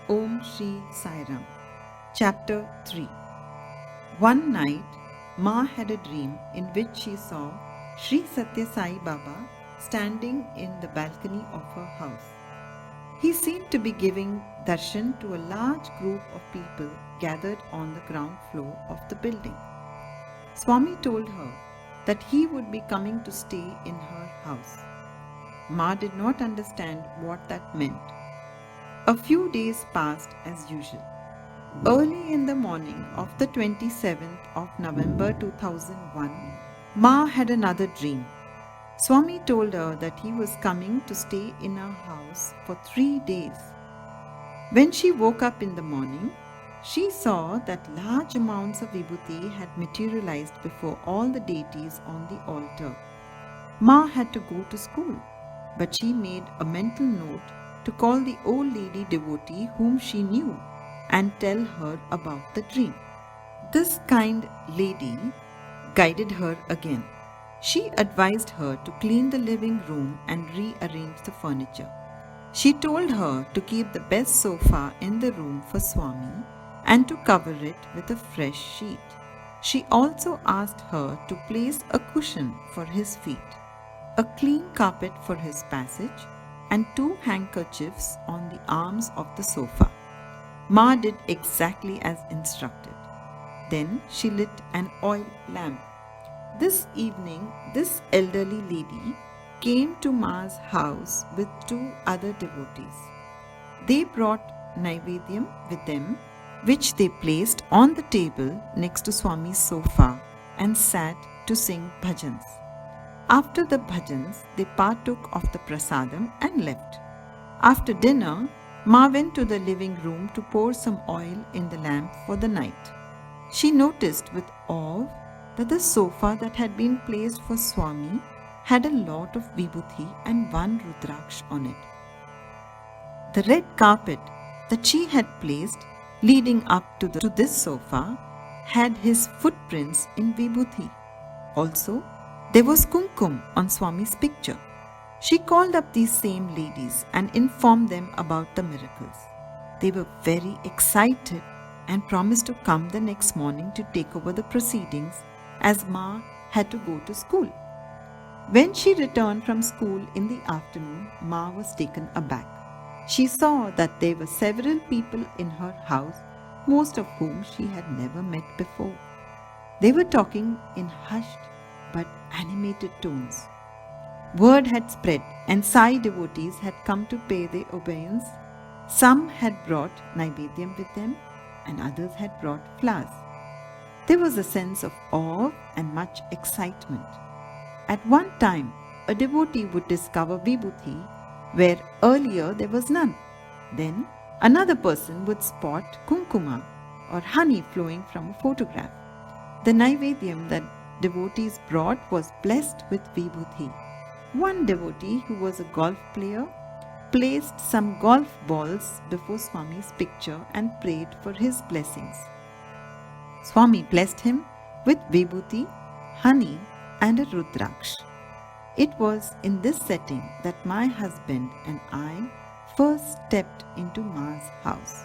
Om Shri Sai Ram. Chapter 3. One night, Ma had a dream in which she saw Sri Satya Sai Baba standing in the balcony of her house. He seemed to be giving darshan to a large group of people gathered on the ground floor of the building. Swami told her that he would be coming to stay in her house. Ma did not understand what that meant. A few days passed as usual. Early in the morning of the 27th of November 2001, Ma had another dream. Swami told her that he was coming to stay in her house for 3 days. When she woke up in the morning, she saw that large amounts of vibhuti had materialized before all the deities on the altar. Ma had to go to school, but she made a mental note to call the old lady devotee whom she knew and tell her about the dream. This kind lady guided her again. She advised her to clean the living room and rearrange the furniture. She told her to keep the best sofa in the room for Swami and to cover it with a fresh sheet. She also asked her to place a cushion for his feet, a clean carpet for his passage, and 2 handkerchiefs on the arms of the sofa. Ma did exactly as instructed. Then she lit an oil lamp. This evening, this elderly lady came to Ma's house with 2 other devotees. They brought Naivedyam with them, which they placed on the table next to Swami's sofa and sat to sing bhajans. After the bhajans, they partook of the prasadam and left. After dinner, Ma went to the living room to pour some oil in the lamp for the night. She noticed with awe that the sofa that had been placed for Swami had a lot of vibhuti and 1 rudraksh on it. The red carpet that she had placed leading up to this sofa had his footprints in vibhuti. Also, there was kumkum on Swami's picture. She called up these same ladies and informed them about the miracles. They were very excited and promised to come the next morning to take over the proceedings as Ma had to go to school. When she returned from school in the afternoon, Ma was taken aback. She saw that there were several people in her house, most of whom she had never met before. They were talking in hushed but animated tones. Word had spread and Sai devotees had come to pay their obeisance. Some had brought Naivedyam with them and others had brought flowers. There was a sense of awe and much excitement. At one time, a devotee would discover vibhuti where earlier there was none. Then another person would spot kumkuma or honey flowing from a photograph. The Naivedyam that devotees brought was blessed with vibhuti. One devotee who was a golf player placed some golf balls before Swami's picture and prayed for his blessings. Swami blessed him with vibhuti, honey and a rudraksh. It was in this setting that my husband and I first stepped into Ma's house.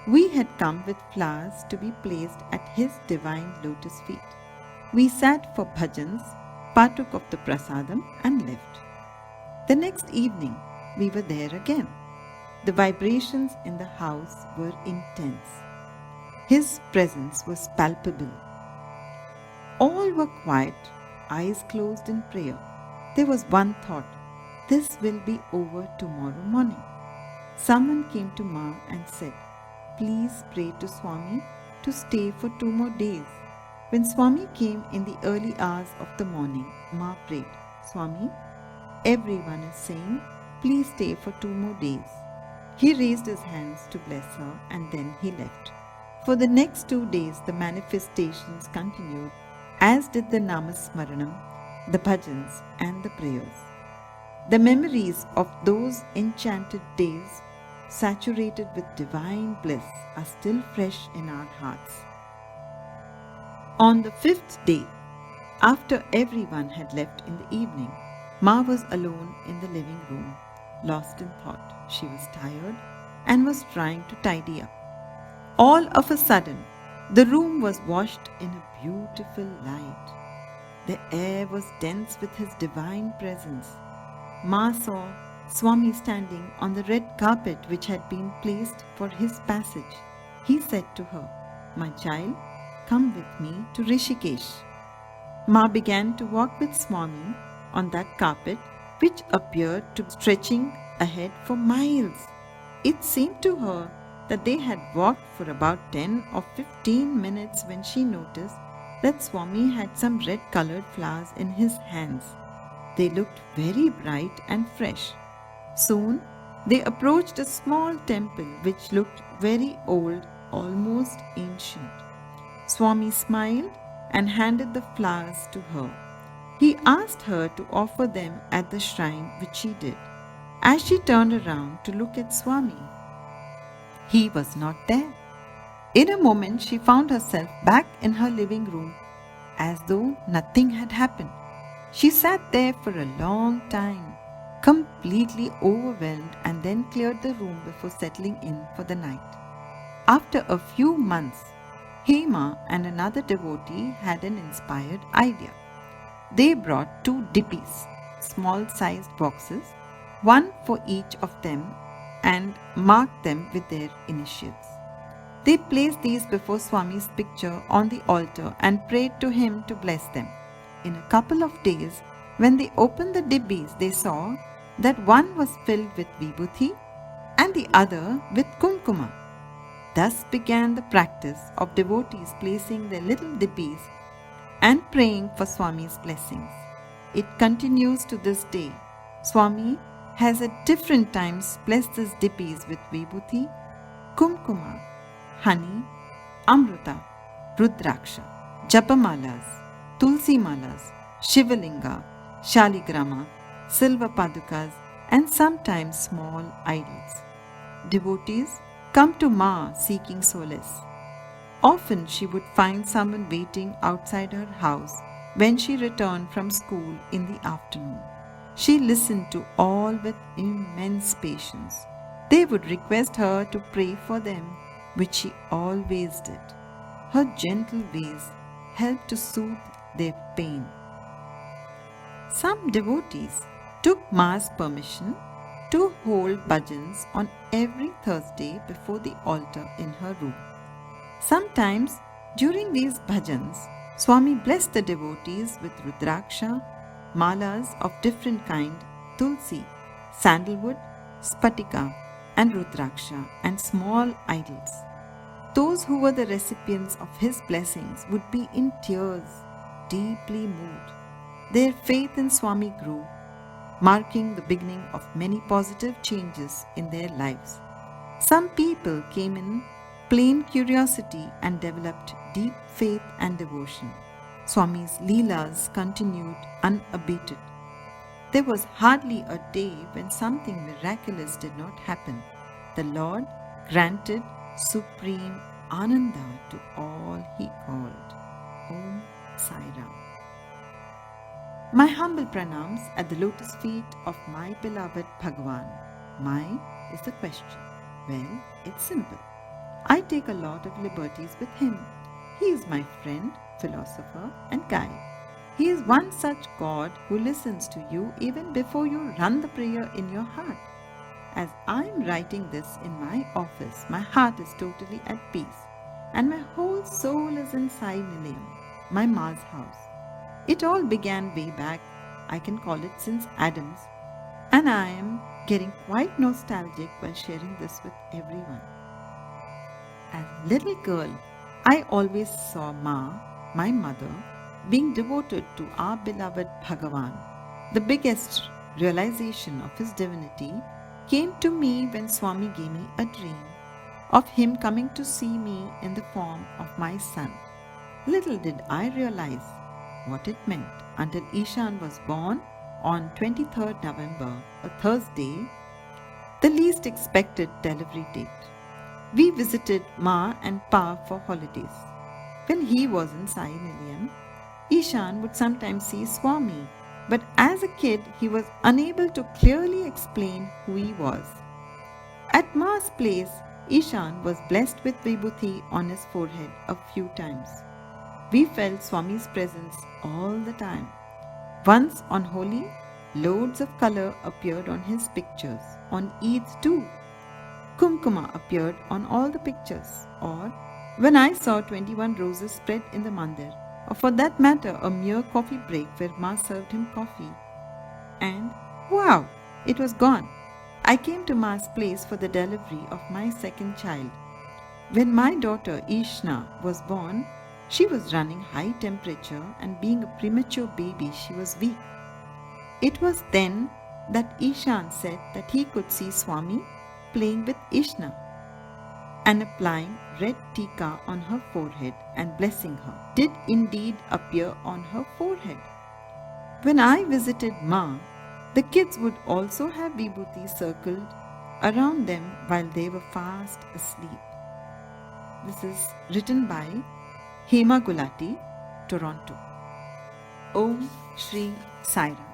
We had come with flowers to be placed at his divine lotus feet. We sat for bhajans, partook of the prasadam and left. The next evening, we were there again. The vibrations in the house were intense. His presence was palpable. All were quiet, eyes closed in prayer. There was one thought, this will be over tomorrow morning. Someone came to Ma and said, please pray to Swami to stay for 2 more days. When Swami came in the early hours of the morning, Ma prayed, Swami, everyone is saying, please stay for 2 more days. He raised his hands to bless her and then he left. For the next 2 days, the manifestations continued, as did the Namasmaranam, the bhajans and the prayers. The memories of those enchanted days, saturated with divine bliss, are still fresh in our hearts. On the 5th day, after everyone had left in the evening, Ma was alone in the living room, lost in thought. She was tired and was trying to tidy up. All of a sudden, the room was washed in a beautiful light. The air was dense with his divine presence. Ma saw Swami standing on the red carpet which had been placed for his passage. He said to her, "My child, come with me to Rishikesh." Ma began to walk with Swami on that carpet, which appeared to be stretching ahead for miles. It seemed to her that they had walked for about 10 or 15 minutes when she noticed that Swami had some red-colored flowers in his hands. They looked very bright and fresh. Soon, they approached a small temple which looked very old, almost ancient. Swami smiled and handed the flowers to her. He asked her to offer them at the shrine, which she did. As she turned around to look at Swami, he was not there. In a moment, she found herself back in her living room as though nothing had happened. She sat there for a long time, completely overwhelmed, and then cleared the room before settling in for the night. After a few months, Hema and another devotee had an inspired idea. They brought 2 dippies, small-sized boxes, one for each of them, and marked them with their initials. They placed these before Swami's picture on the altar and prayed to him to bless them. In a couple of days, when they opened the dibbies, they saw that one was filled with vibhuti and the other with kumkuma. Thus began the practice of devotees placing their little dibbies and praying for Swami's blessings. It continues to this day. Swami has at different times blessed his dibbies with vibhuti, kumkuma, honey, amrita, rudraksha, japamalas, tulsi malas, shivalinga, shaligrama, silver padukas, and sometimes small idols. Devotees come to Ma seeking solace. Often she would find someone waiting outside her house when she returned from school in the afternoon. She listened to all with immense patience. They would request her to pray for them, which she always did. Her gentle ways helped to soothe their pain. Some devotees took Ma's permission to hold bhajans on every Thursday before the altar in her room. Sometimes during these bhajans, Swami blessed the devotees with rudraksha, malas of different kind, tulsi, sandalwood, spatika, and rudraksha, and small idols. Those who were the recipients of his blessings would be in tears, deeply moved. Their faith in Swami grew, marking the beginning of many positive changes in their lives. Some people came in plain curiosity and developed deep faith and devotion. Swami's leelas continued unabated. There was hardly a day when something miraculous did not happen. The Lord granted supreme Ananda to all he called. Om Sai Ram. My humble pranams at the lotus feet of my beloved Bhagavan. My is the question. Well, it's simple. I take a lot of liberties with him. He is my friend, philosopher, and guide. He is one such God who listens to you even before you run the prayer in your heart. As I am writing this in my office, my heart is totally at peace, and my whole soul is inside Nilayam, my Ma's house. It all began way back, I can call it since Adam's, and I am getting quite nostalgic while sharing this with everyone. As a little girl, I always saw Ma, my mother, being devoted to our beloved Bhagavan. The biggest realization of his divinity came to me when Swami gave me a dream of him coming to see me in the form of my son. Little did I realize what it meant until Ishan was born on 23rd November, a Thursday, the least expected delivery date. We visited Ma and Pa for holidays. When he was in Sai Nilayam, Ishan would sometimes see Swami, but as a kid he was unable to clearly explain who he was. At Ma's place, Ishan was blessed with vibhuti on his forehead a few times. We felt Swami's presence all the time. Once on Holi, loads of color appeared on his pictures. On Eid too, Kumkuma appeared on all the pictures. Or when I saw 21 roses spread in the mandir, or for that matter a mere coffee break where Ma served him coffee. And wow, it was gone. I came to Ma's place for the delivery of my second child. When my daughter Ishna was born, she was running high temperature, and being a premature baby, she was weak. It was then that Ishan said that he could see Swami playing with Ishna and applying red tika on her forehead and blessing her did indeed appear on her forehead. When I visited Ma, the kids would also have vibhuti circled around them while they were fast asleep. This is written by Hema Gulati, Toronto. Om Shri Sai Ram.